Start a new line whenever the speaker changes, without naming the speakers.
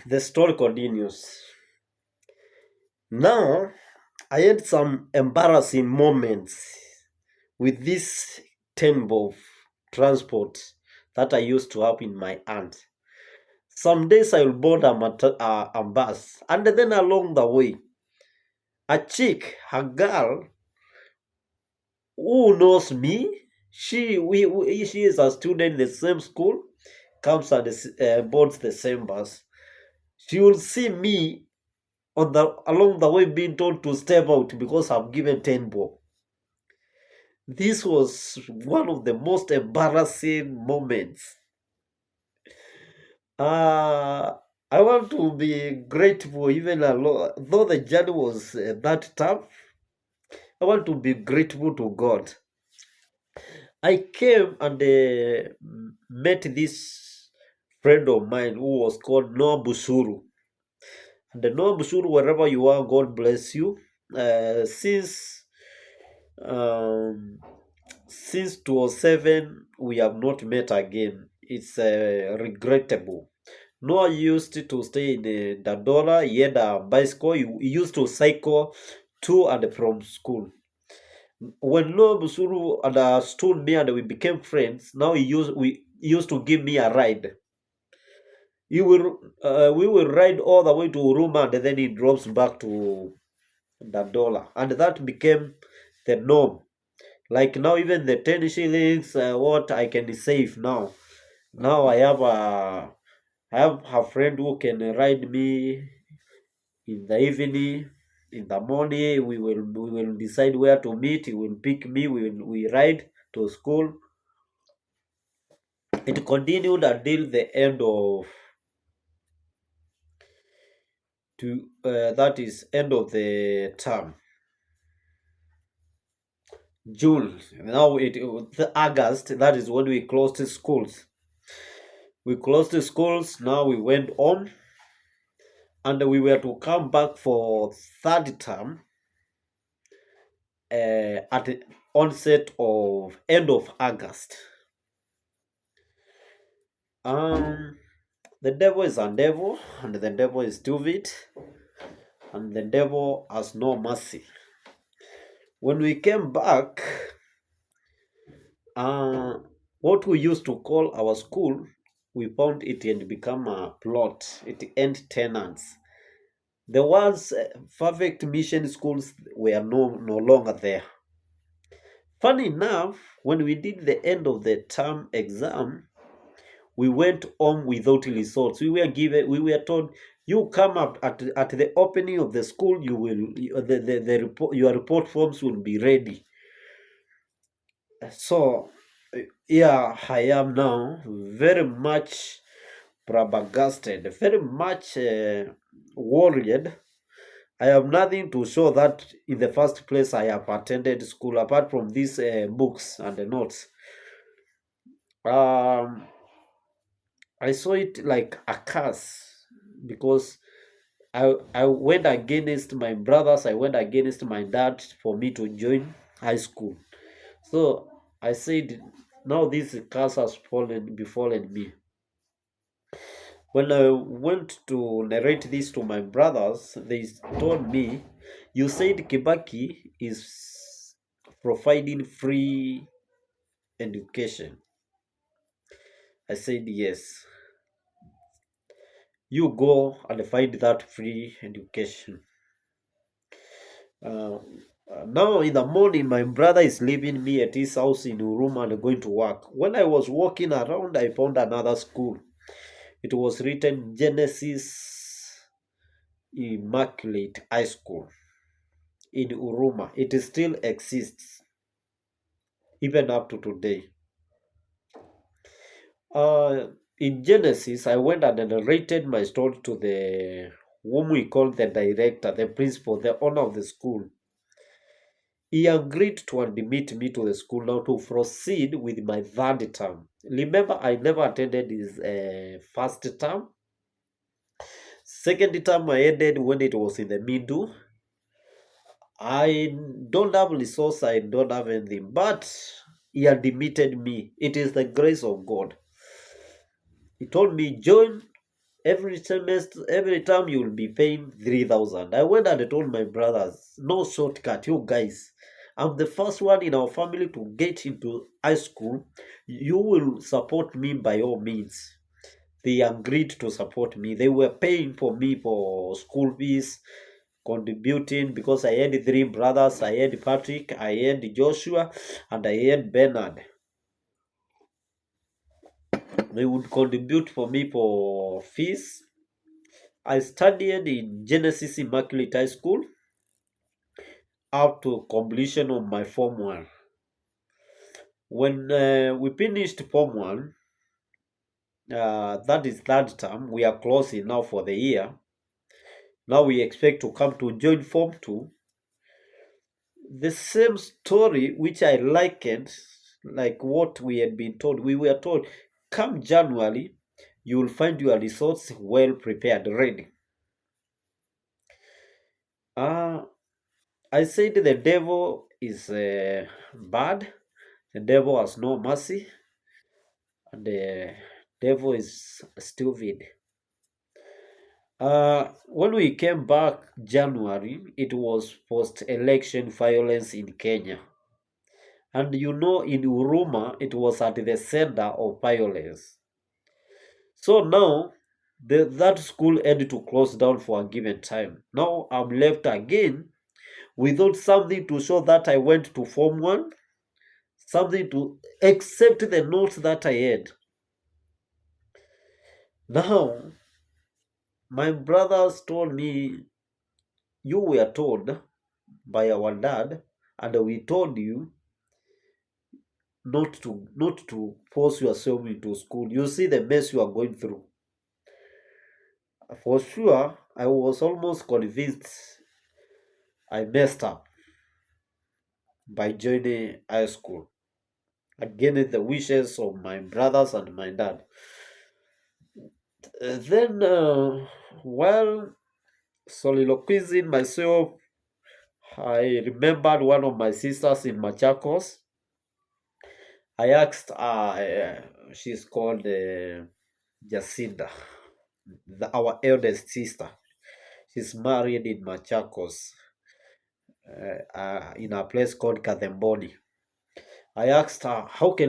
The story continues. Now, I had some embarrassing moments with this type of transport that I used to have in my hand. Some days I will board a bus, and then along the way, a chick, a girl who knows me, she is a student in the same school, comes and boards the same bus. She will see me on the along the way being told to step out because I've given 10 bob. This was one of the most embarrassing moments. Uh, I want to be grateful even though the journey was that tough. I want to be grateful to God. I came and met this friend of mine who was called Noah Busuru. And Noah Busuru, wherever you are, God bless you. Since um, since 2007, we have not met again. It's regrettable. Noah used to stay in Dadola. He had a bicycle. He used to cycle to and from school. When Noah Busuru understood me and we became friends, now he used to give me a ride. We will ride all the way to Huruma and then he drops back to Dadola, and that became the norm. Like now, even the 10 shillings, what I can save now. Now I have a friend who can ride me in the evening, in the morning. We will decide where to meet. He will pick me. We ride to school. It continued until the end of that is end of the term, June. Now the August. That is when we closed the schools. We closed the schools. Now we went home and we were to come back for third term at the onset of end of August. Um, the devil is a devil, and the devil is stupid, and the devil has no mercy. When we came back, uh, what we used to call our school, we found it had become a plot. It end tenants. The ones perfect mission schools were no longer there. Funny enough, when we did the end of the term exam, we went home without results. We were told, you come up at the opening of the school, the report, your report forms will be ready. So yeah, I am now very much flabbergasted, very much worried. I have nothing to show that in the first place I have attended school apart from these books and the notes. Um, I saw it like a curse because I went against my brothers, I went against my dad for me to join high school. So I said, now this curse has befallen me. When I went to narrate this to my brothers, they told me, you said Kibaki is providing free education. I said, yes. You go and find that free education. Uh, Now in the morning, my brother is leaving me at his house in Huruma and going to work. When I was walking around, I found another school. It was written Genesis Immaculate High School in Huruma. It still exists even up to today. In Genesis, I went and narrated my story to the whom we call the director, the principal, the owner of the school. He agreed to admit me to the school now to proceed with my third term. Remember, I never attended his first term. Second term I ended when it was in the middle. I don't have resource, I don't have anything, but he admitted me. It is the grace of God. He told me, join Every semester, every time you'll be paying 3,000. I went and I told my brothers, no shortcut, you guys. I'm the first one in our family to get into high school. You will support me by all means. They agreed to support me. They were paying for me for school fees, contributing because I had three brothers. I had Patrick, I had Joshua, and I had Bernard. They would contribute for me for fees. I studied in Genesis Immaculate High School up to completion of my Form 1. When we finished Form 1, that is third term, we are closing now for the year. Now we expect to come to join Form 2. The same story which I likened, like what we had been told. We were told, come January, you will find your results well prepared, ready. Uh, I said the devil is bad, the devil has no mercy, and the devil is stupid. When we came back January, it was post-election violence in Kenya. And you know, in huruma, it was at the center of violence. So now, that school had to close down for a given time. Now I'm left again without something to show that I went to Form 1, something to accept the notes that I had. Now, my brothers told me, you were told by our dad, and we told you not to force yourself into school. You see the mess you are going through. For sure, I was almost convinced I messed up by joining high school against the wishes of my brothers and my dad. Then, while soliloquizing myself, I remembered one of my sisters in Machakos. I asked her, she's called Jacinda, our eldest sister. She's married in Machakos, in a place called Kademboni. I asked her, how can